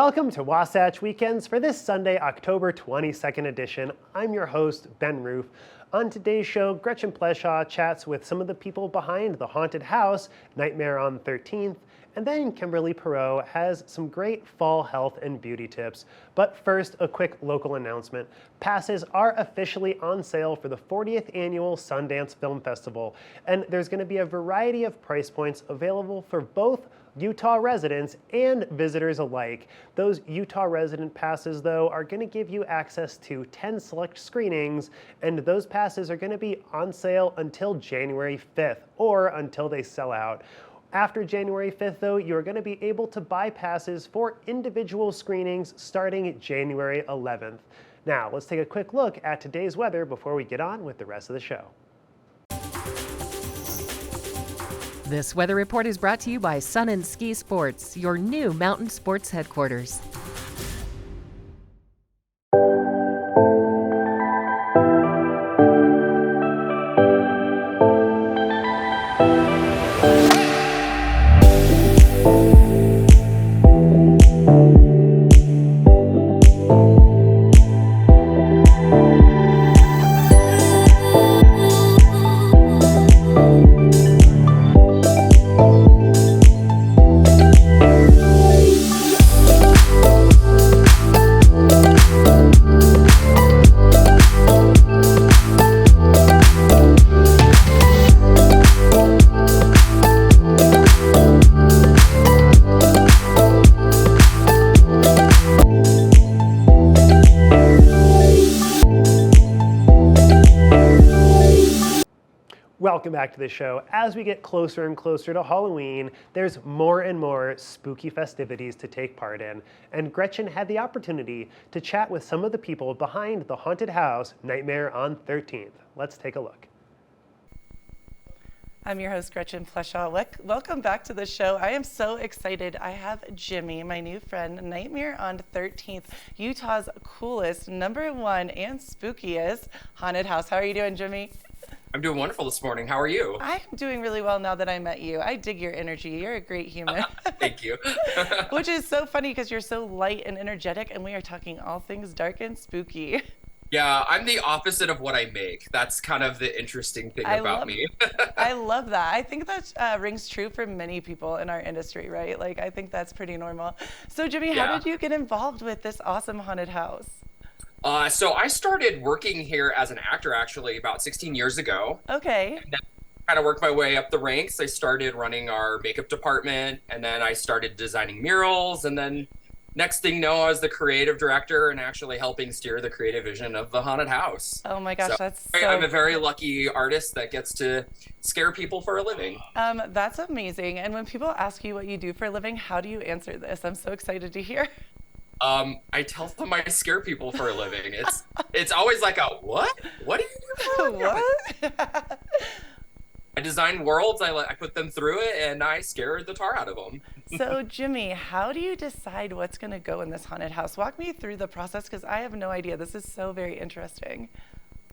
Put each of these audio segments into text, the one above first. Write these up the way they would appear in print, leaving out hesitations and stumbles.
Welcome to Wasatch Weekends for this Sunday, October 22nd edition. I'm your host, Ben Roof. On today's show, Gretchen Pleshaw chats with some of the people behind the haunted house, Nightmare on 13th, and then Kimberly Perot has some great fall health and beauty tips. But first, a quick local announcement. Passes are officially on sale for the 40th annual Sundance Film Festival, and there's going to be a variety of price points available for both Utah residents and visitors alike. Those Utah resident passes, though, are going to give you access to 10 select screenings, and those passes are going to be on sale until January 5th, or until they sell out. After January 5th, though, you're going to be able to buy passes for individual screenings starting January 11th. Now, let's take a quick look at today's weather before we get on with the rest of the show. This weather report is brought to you by Sun and Ski Sports, your new mountain sports headquarters. Welcome back to the show. As we get closer and closer to Halloween, there's more and more spooky festivities to take part in. And Gretchen had the opportunity to chat with some of the people behind the haunted house, Nightmare on 13th. Let's take a look. I'm your host, Gretchen Pleshaw. Welcome back to the show. I am so excited. I have Jimmy, my new friend, Nightmare on 13th, Utah's coolest, #1 and spookiest haunted house. How are you doing, Jimmy? I'm doing wonderful this morning. How are you? I'm doing really well now that I met you. I dig your energy. You're a great human. Thank you. Which is so funny because you're so light and energetic, and we are talking all things dark and spooky. Yeah, I'm the opposite of what I make. That's kind of the interesting thing about me. I love that. I think that rings true for many people in our industry, right? Like, I think that's pretty normal. So, Jimmy, how did you get involved with this awesome haunted house? So I started working here as an actor actually about 16 years ago. Okay. And then kind of worked my way up the ranks. I started running our makeup department, and then I started designing murals, and then next thing you know, I was the creative director and actually helping steer the creative vision of the haunted house. Oh my gosh, I'm a very lucky artist that gets to scare people for a living. That's amazing. And when people ask you what you do for a living, how do you answer this? I'm so excited to hear. I tell them I scare people for a living. It's always like a what? What do you do for a living? What? I design worlds, I put them through it, and I scare the tar out of them. So, Jimmy, how do you decide what's going to go in this haunted house? Walk me through the process, because I have no idea. This is so very interesting.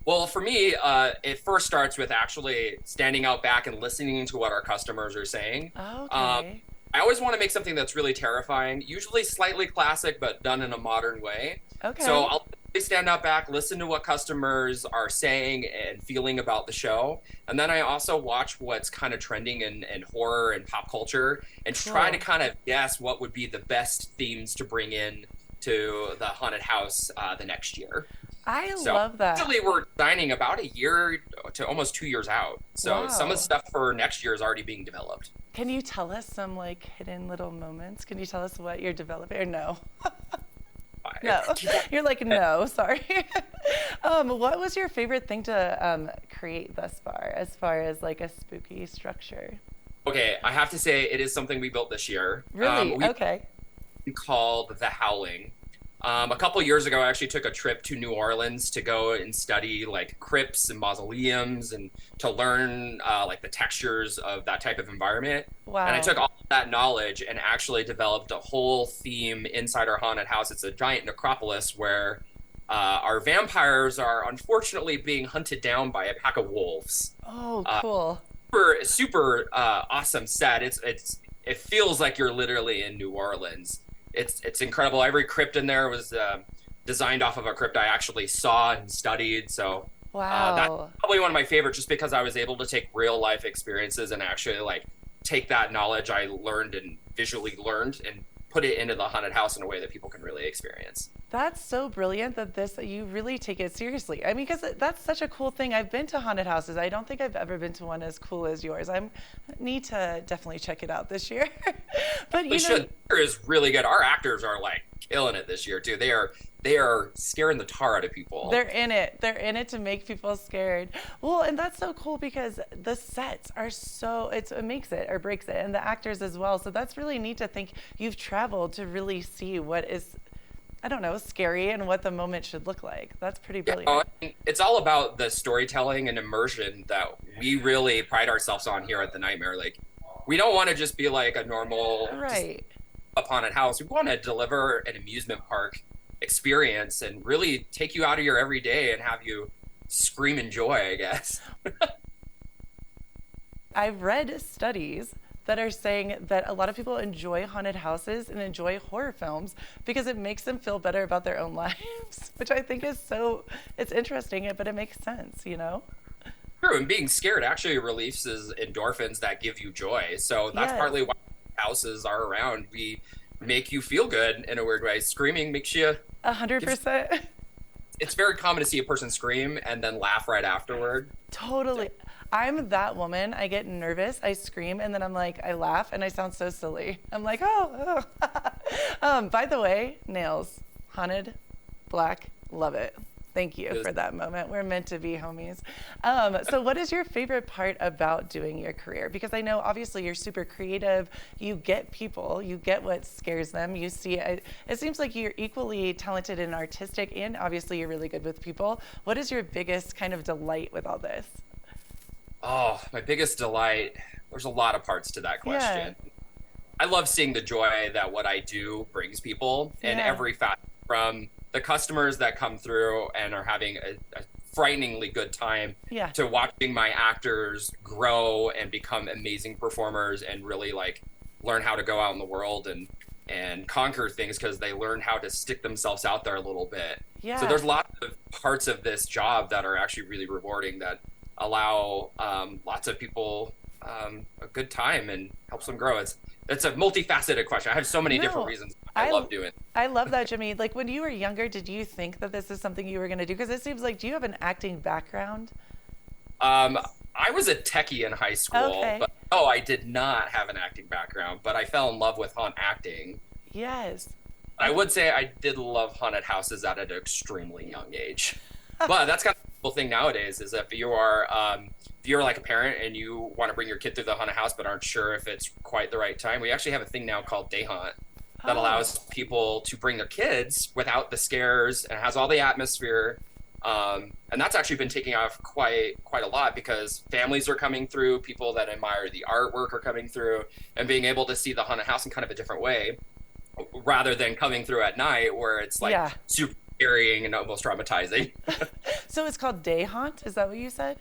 Well, for me, it first starts with actually standing out back and listening to what our customers are saying. Okay. I always want to make something that's really terrifying, usually slightly classic, but done in a modern way. Okay. So I'll stand out back, listen to what customers are saying and feeling about the show. And then I also watch what's kind of trending in horror and pop culture and try to kind of guess what would be the best themes to bring in to the haunted house the next year. I love that. Actually, we're designing about a year to almost 2 years out. So some of the stuff for next year is already being developed. Can you tell us some like hidden little moments? Can you tell us what you're developing? Or no? No. You're like, no, sorry. What was your favorite thing to create thus far as like a spooky structure? Okay, I have to say it is something we built this year. Really? Okay. Called The Howling. A couple years ago, I actually took a trip to New Orleans to go and study like crypts and mausoleums and to learn like the textures of that type of environment. Wow. And I took all of that knowledge and actually developed a whole theme inside our haunted house. It's a giant necropolis where our vampires are unfortunately being hunted down by a pack of wolves. Oh, cool. Super awesome set. It feels like you're literally in New Orleans. it's incredible. Every crypt in there was designed off of a crypt I actually saw and studied. So that's Wow. probably one of my favorites, just because I was able to take real life experiences and actually like take that knowledge I learned and visually learned and put it into the haunted house in a way that people can really experience. That's so brilliant that you really take it seriously. I mean, because that's such a cool thing. I've been to haunted houses. I don't think I've ever been to one as cool as yours. I need to definitely check it out this year. But We should. Is really good. Our actors are like killing it this year too. They are scaring the tar out of people. they're in it. They're in it to make people scared. Well, and that's so cool because the sets are it makes it or breaks it, and the actors as well. So that's really neat to think you've traveled to really see what is, I don't know, scary and what the moment should look like. That's pretty brilliant. It's all about the storytelling and immersion that we really pride ourselves on here at the Nightmare. Like, we don't want to just be like a normal Right. haunted house. We want to deliver an amusement park experience and really take you out of your everyday and have you scream in joy, I guess. I've read studies that are saying that a lot of people enjoy haunted houses and enjoy horror films because it makes them feel better about their own lives, which I think is it's interesting, but it makes sense, you know? True, and being scared actually releases endorphins that give you joy. So that's Yes. partly why houses are around. We make you feel good in a weird way. Screaming makes you 100%. it's very common to see a person scream and then laugh right afterward. Totally. I'm that woman. I get nervous, I scream, and then I'm like, I laugh, and I sound so silly. I'm like, oh. By the way, nails, haunted, black, love it. Thank you for that moment. We're meant to be homies. So what is your favorite part about doing your career? Because I know obviously you're super creative. You get people, you get what scares them. You see, it seems like you're equally talented and artistic, and obviously you're really good with people. What is your biggest kind of delight with all this? Oh, my biggest delight. There's a lot of parts to that question. Yeah. I love seeing the joy that what I do brings people in Yeah. every facet, from the customers that come through and are having a frighteningly good time Yeah. to watching my actors grow and become amazing performers and really like learn how to go out in the world and conquer things because they learn how to stick themselves out there a little bit. Yeah. So there's lots of parts of this job that are actually really rewarding, that allow lots of people a good time and helps them grow. It's a multifaceted question. I have so many different reasons I love doing it. I love that, Jimmy. Like when you were younger, did you think that this is something you were going to do? Because it seems like, do you have an acting background? I was a techie in high school, Okay. but no, I did not have an acting background, but I fell in love with haunt acting. Yes. I would say I did love haunted houses at an extremely young age. But that's kind of the cool thing nowadays is if you're like a parent and you want to bring your kid through the haunted house but aren't sure if it's quite the right time, we actually have a thing now called day haunt that allows people to bring their kids without the scares and has all the atmosphere. And that's actually been taking off quite a lot because families are coming through, people that admire the artwork are coming through, and being able to see the haunted house in kind of a different way rather than coming through at night where it's like super scaring and almost traumatizing. So it's called day haunt? Is that what you said?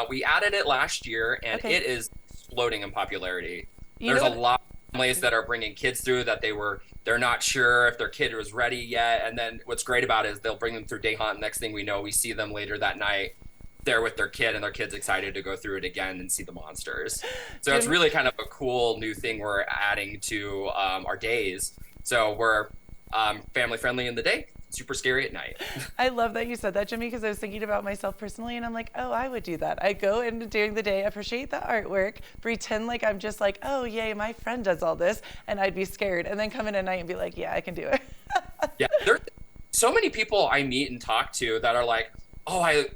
We added it last year and it is exploding in popularity. There's a lot of families that are bringing kids through that they're not sure if their kid was ready yet. And then what's great about it is they'll bring them through day haunt. Next thing we know, we see them later that night there with their kid, and their kid's excited to go through it again and see the monsters. So it's really kind of a cool new thing we're adding to our days. So we're family friendly in the day, super scary at night. I love that you said that, Jimmy, because I was thinking about myself personally, and I'm like, oh, I would do that. I go in during the day, appreciate the artwork, pretend like I'm just like, oh, yay, my friend does all this, and I'd be scared, and then come in at night and be like, yeah, I can do it. Yeah, there's so many people I meet and talk to that are like, oh, I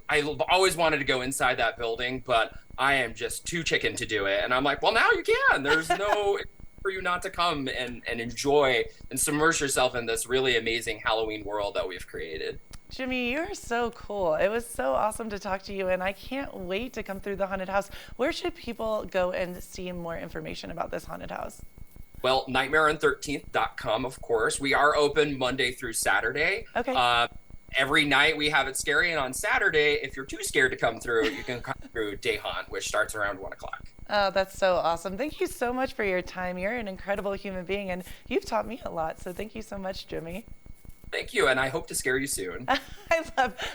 always wanted to go inside that building, but I am just too chicken to do it. And I'm like, well, now you can. There's no for you not to come and enjoy and submerge yourself in this really amazing Halloween world that we've created. Jimmy, you're so cool. It was so awesome to talk to you, and I can't wait to come through the haunted house. Where should people go and see more information about this haunted house? Well, nightmareon13th.com, of course. We are open Monday through Saturday. Okay. Every night we have it scary, and on Saturday, if you're too scared to come through, you can come through Day Haunt, which starts around 1 o'clock. Oh, that's so awesome. Thank you so much for your time. You're an incredible human being, and you've taught me a lot. So thank you so much, Jimmy. Thank you, and I hope to scare you soon.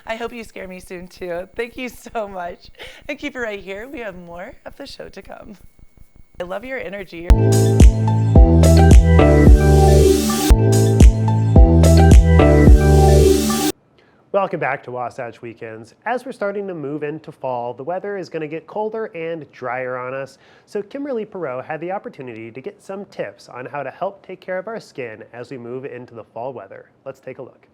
I hope you scare me soon too. Thank you so much. And keep it right here. We have more of the show to come. I love your energy. Welcome back to Wasatch Weekends. As we're starting to move into fall, the weather is going to get colder and drier on us. So Kimberly Perot had the opportunity to get some tips on how to help take care of our skin as we move into the fall weather. Let's take a look.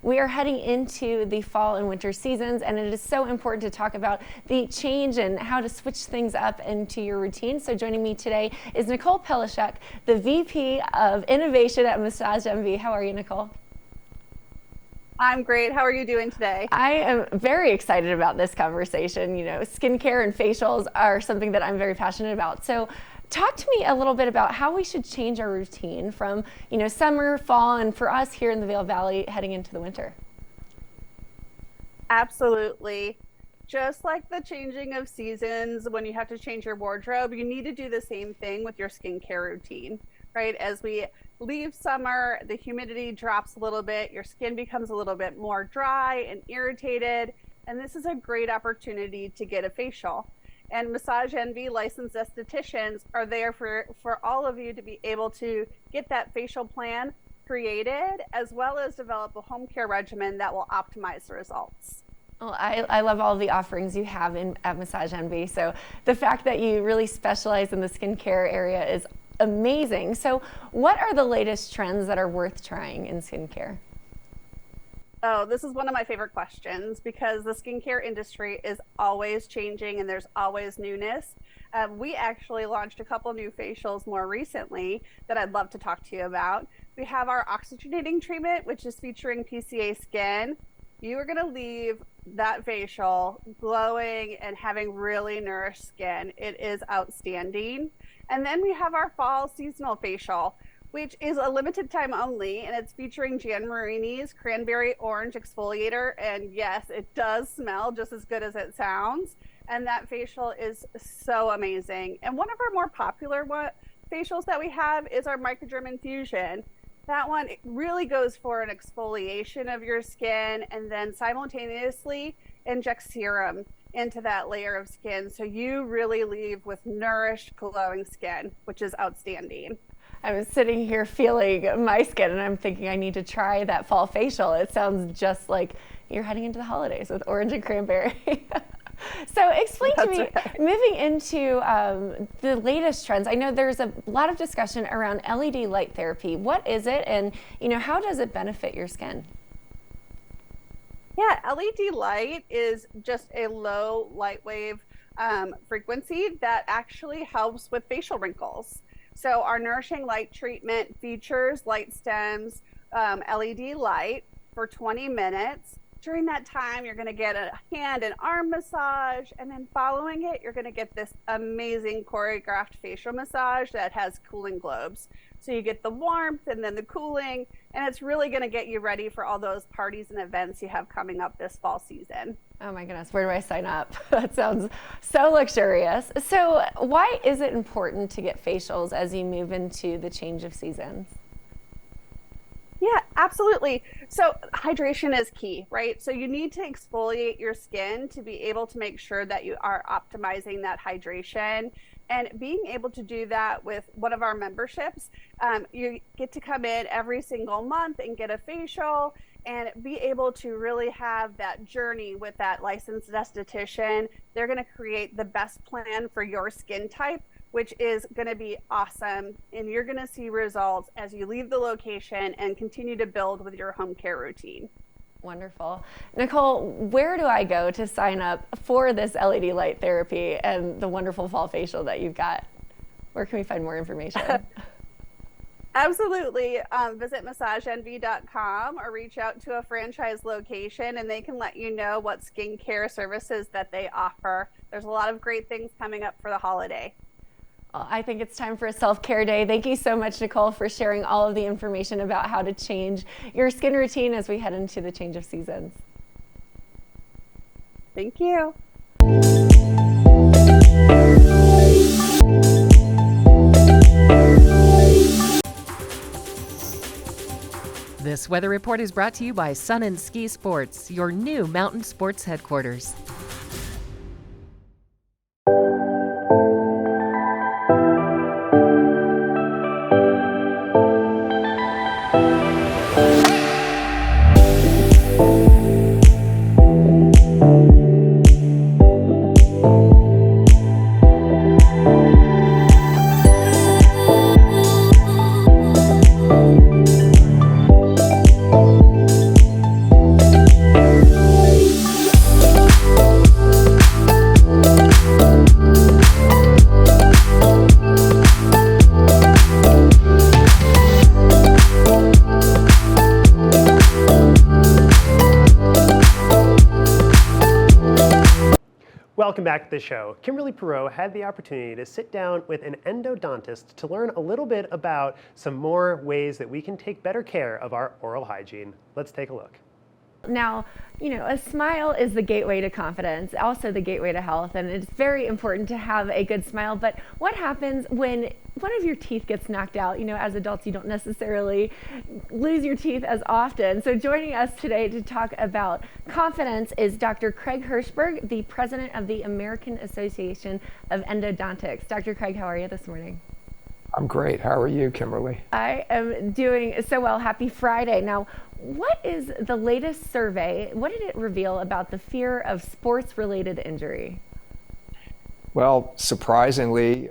We are heading into the fall and winter seasons, and it is so important to talk about the change and how to switch things up into your routine. So joining me today is Nicole Pelishek, the VP of Innovation at Massage Envy. How are you, Nicole? I'm great. How are you doing today? I am very excited about this conversation. You know, skincare and facials are something that I'm very passionate about. So talk to me a little bit about how we should change our routine from, summer, fall, and for us here in the Vail Valley heading into the winter. Absolutely. Just like the changing of seasons, when you have to change your wardrobe, you need to do the same thing with your skincare routine, right? As we leave summer, the humidity drops a little bit, your skin becomes a little bit more dry and irritated, and this is a great opportunity to get a facial. And Massage Envy licensed estheticians are there for all of you to be able to get that facial plan created, as well as develop a home care regimen that will optimize the results. Well, I love all the offerings you have at Massage Envy. So the fact that you really specialize in the skincare area is amazing. So what are the latest trends that are worth trying in skincare? Oh, this is one of my favorite questions because the skincare industry is always changing and there's always newness. We actually launched a couple new facials more recently that I'd love to talk to you about. We have our oxygenating treatment, which is featuring PCA skin. You are going to leave that facial glowing and having really nourished skin. It is outstanding. And then we have our fall seasonal facial, which is a limited time only, and it's featuring Jan Marini's Cranberry Orange Exfoliator. And yes, it does smell just as good as it sounds. And that facial is so amazing. And one of our more popular facials that we have is our Microderm Infusion. That one, it really goes for an exfoliation of your skin and then simultaneously injects serum into that layer of skin. So you really leave with nourished, glowing skin, which is outstanding. I was sitting here feeling my skin and I'm thinking I need to try that fall facial. It sounds just like you're heading into the holidays with orange and cranberry. So explain to me, moving into the latest trends, I know there's a lot of discussion around LED light therapy. What is it and how does it benefit your skin? Yeah, LED light is just a low light wave frequency that actually helps with facial wrinkles. So our nourishing light treatment features light stems, LED light for 20 minutes. During that time, you're going to get a hand and arm massage, and then following it, you're going to get this amazing choreographed facial massage that has cooling globes. So you get the warmth and then the cooling, and it's really going to get you ready for all those parties and events you have coming up this fall season. Oh my goodness, where do I sign up? That sounds so luxurious. So why is it important to get facials as you move into the change of seasons? Yeah, absolutely. So hydration is key, right? So you need to exfoliate your skin to be able to make sure that you are optimizing that hydration. And being able to do that with one of our memberships, you get to come in every single month and get a facial and be able to really have that journey with that licensed esthetician. They're going to create the best plan for your skin type, which is going to be awesome. And you're going to see results as you leave the location and continue to build with your home care routine. Wonderful. Nicole, where do I go to sign up for this LED light therapy and the wonderful fall facial that you've got? Where can we find more information? Absolutely. Visit massageenvy.com or reach out to a franchise location and they can let you know what skincare services that they offer. There's a lot of great things coming up for the holiday. Well, I think it's time for a self-care day. Thank you so much, Nicole, for sharing all of the information about how to change your skin routine as we head into the change of seasons. Thank you. This weather report is brought to you by Sun and Ski Sports, your new mountain sports headquarters. Welcome back to the show. Kimberly Perot had the opportunity to sit down with an endodontist to learn a little bit about some more ways that we can take better care of our oral hygiene. Let's take a look. Now, a smile is the gateway to confidence, also the gateway to health, and it's very important to have a good smile. But what happens when one of your teeth gets knocked out? As adults, you don't necessarily lose your teeth as often. So joining us today to talk about confidence is Dr. Craig Hirschberg, the president of the American Association of Endodontics. Dr. Craig, how are you this morning? I'm great. How are you, Kimberly? I am doing so well. Happy Friday. Now, what is the latest survey? What did it reveal about the fear of sports-related injury? Well, surprisingly,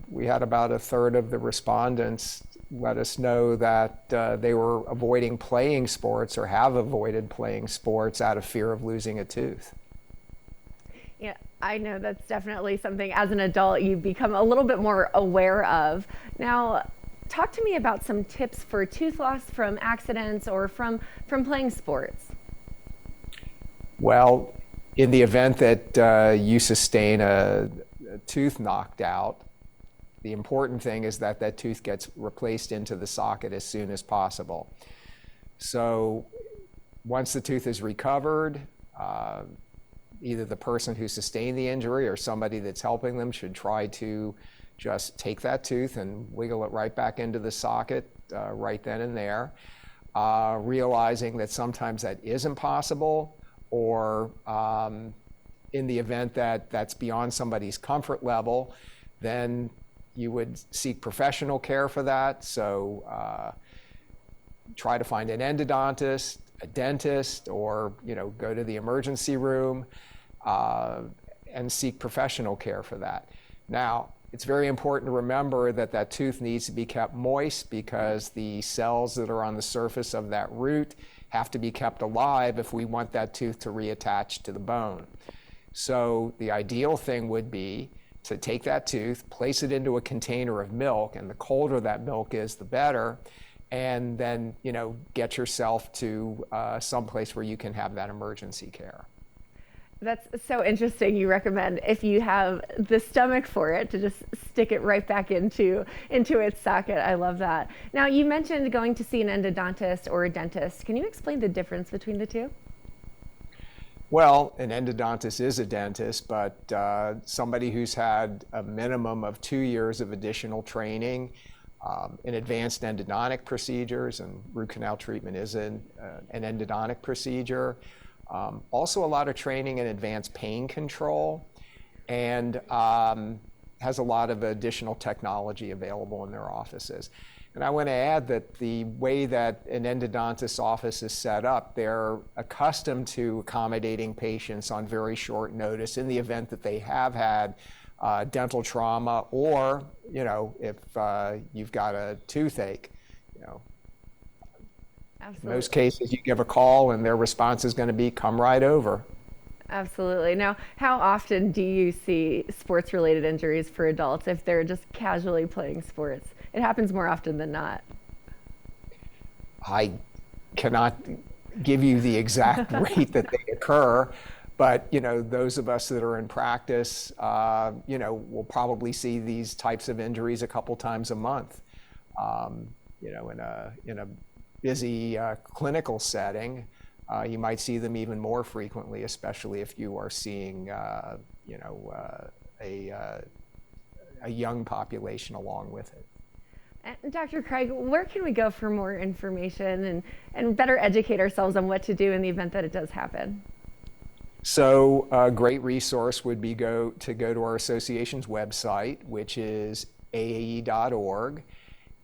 we had about a third of the respondents let us know that they were avoiding playing sports or have avoided playing sports out of fear of losing a tooth. Yeah, I know that's definitely something as an adult you become a little bit more aware of. Now, talk to me about some tips for tooth loss from accidents or from playing sports. Well, in the event that you sustain a tooth knocked out, the important thing is that that tooth gets replaced into the socket as soon as possible. So once the tooth is recovered, either the person who sustained the injury or somebody that's helping them should try to just take that tooth and wiggle it right back into the socket right then and there, realizing that sometimes that isn't possible, or in the event that that's beyond somebody's comfort level, then you would seek professional care for that. So try to find an endodontist, a dentist, or go to the emergency room and seek professional care for that. Now, it's very important to remember that that tooth needs to be kept moist, because the cells that are on the surface of that root have to be kept alive if we want that tooth to reattach to the bone. So the ideal thing would be to take that tooth, place it into a container of milk, and the colder that milk is, the better, and then get yourself to someplace where you can have that emergency care. That's so interesting. You recommend, if you have the stomach for it, to just stick it right back into its socket. I love that. Now, you mentioned going to see an endodontist or a dentist. Can you explain the difference between the two? Well, an endodontist is a dentist, but somebody who's had a minimum of 2 years of additional training in advanced endodontic procedures, and root canal treatment is an endodontic procedure. Also a lot of training in advanced pain control, and has a lot of additional technology available in their offices. And I want to add that the way that an endodontist's office is set up, they're accustomed to accommodating patients on very short notice in the event that they have had dental trauma, or if you've got a toothache. Absolutely. In most cases, you give a call and their response is going to be, come right over. Absolutely. Now, how often do you see sports-related injuries for adults if they're just casually playing sports? It happens more often than not. I cannot give you the exact rate that they occur, but those of us that are in practice, will probably see these types of injuries a couple times a month. In a busy clinical setting, you might see them even more frequently, especially if you are seeing, a young population along with it. And Dr. Craig, where can we go for more information and better educate ourselves on what to do in the event that it does happen? So a great resource would be to go to our association's website, which is aae.org.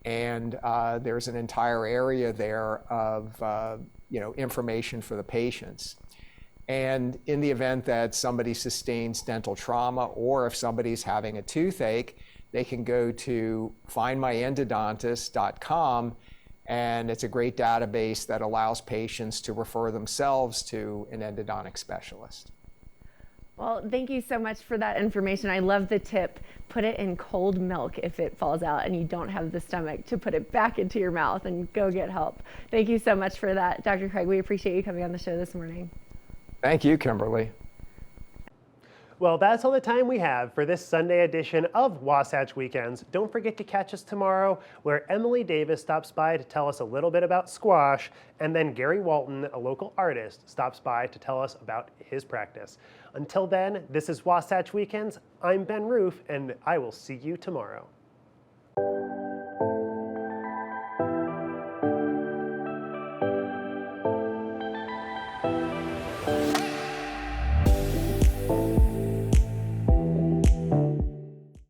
And there's an entire area there of information for the patients. And in the event that somebody sustains dental trauma, or if somebody's having a toothache, they can go to findmyendodontist.com, and it's a great database that allows patients to refer themselves to an endodontic specialist. Well, thank you so much for that information. I love the tip. Put it in cold milk if it falls out and you don't have the stomach to put it back into your mouth, and go get help. Thank you so much for that, Dr. Craig. We appreciate you coming on the show this morning. Thank you, Kimberly. Well, that's all the time we have for this Sunday edition of Wasatch Weekends. Don't forget to catch us tomorrow, where Emily Davis stops by to tell us a little bit about squash, and then Gary Walton, a local artist, stops by to tell us about his practice. Until then, this is Wasatch Weekends. I'm Ben Roof, and I will see you tomorrow.